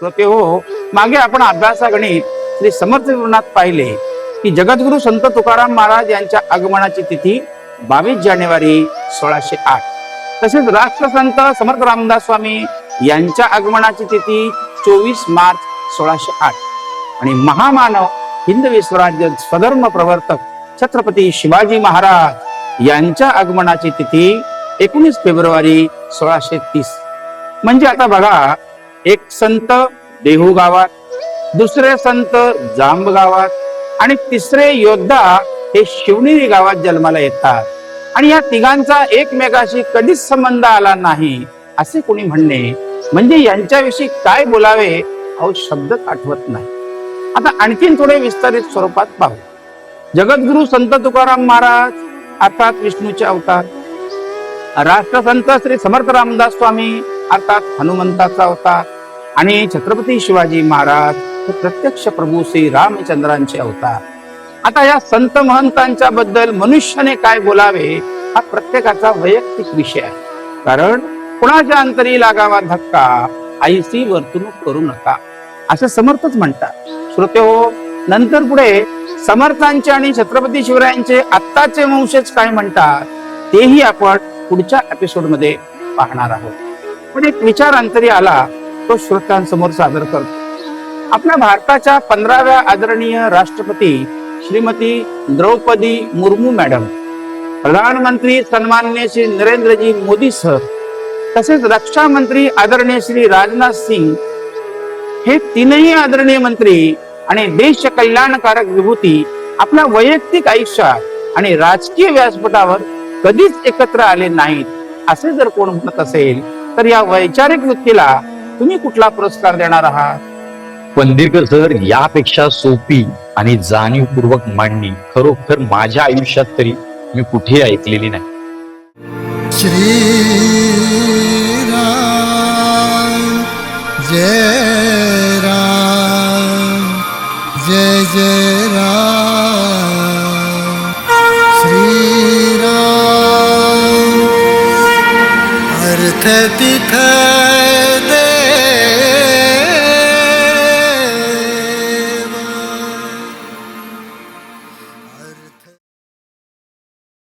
श्रोते हो, मागे आपण अभ्यासागणित श्री समर्थ विवरणात पाहिले की जगद्गुरु संत तुकाराम महाराज यांच्या आगमनाची तिथी 22 जानेवारी 1608. तसेच राष्ट्रसंत समर्थ रामदास स्वामी यांच्या आगमनाची तिथी 24 मार्च 1608 आणि महामानव हिंदवी स्वराज्य स्वधर्म प्रवर्तक छत्रपती शिवाजी महाराज यांच्या आगमनाची तिथी 19 फेब्रुवारी 1630. म्हणजे आता बघा, एक संत देहू गावात, दुसरे संत जांब गावात आणि तिसरे योद्धा हे शिवनेरी गावात जन्माला येतात. आणि या तिघांचा एकमेकाशी कधीच संबंध आला नाही असे कोणी म्हणणे म्हणजे यांच्याविषयी काय बोलावे अहो शब्दच आठवत नाही. आता आणखीन थोडे विस्तारित स्वरूपात पाहू. जगद्गुरु संत तुकाराम महाराज अर्थात विष्णूचे अवतार, राष्ट्रसंत श्री समर्थ रामदास स्वामी अर्थात हनुमंताचा अवतार आणि छत्रपती शिवाजी महाराज हे प्रत्यक्ष प्रभू श्री रामचंद्रांचे अवतार. आता या संत महंतांच्या बद्दल मनुष्याने काय बोलावे हा प्रत्येकाचा वैयक्तिक विषय आहे. कारण कुणाच्या अंतरी लागावा धक्का, आईसी वर्तणूक करू नका असे समर्थच म्हणतात. श्रोते हो, नंतर पुढे समर्थांचे आणि छत्रपती शिवरायांचे आत्ताचे वंशज काय म्हणतात तेही आपण पुढच्या एपिसोड मध्ये पाहणार आहोत. पण एक विचार अंतरी आला तो श्रोत्यांसमोर सादर करतो. आपल्या भारताच्या 15व्या आदरणीय राष्ट्रपती श्रीमती द्रौपदी मुर्मू मॅडम, प्रधानमंत्री सन्माननीय श्री नरेंद्रजी मोदी सर, तसेच रक्षा मंत्री आदरणीय श्री राजनाथ सिंग हे तीनही आदरणीय मंत्री आणि देश कल्याणकारक विभूती आपल्या वैयक्तिक आयुष्यात आणि राजकीय व्यासपटावर कधीच एकत्र आले नाहीत असे जर कोण म्हणत असेल तर या वैचारिक वृत्तीला तुम्ही कुठला पुरस्कार देणार आहात? पंदिरकर सर, यापेक्षा सोपी आणि जाणीवपूर्वक मांडणी खरोखर माझ्या आयुष्यात तरी मी कुठेही ऐकलेली नाही. श्री राम जय राम जय जय राम श्री राम अर्थ तिथ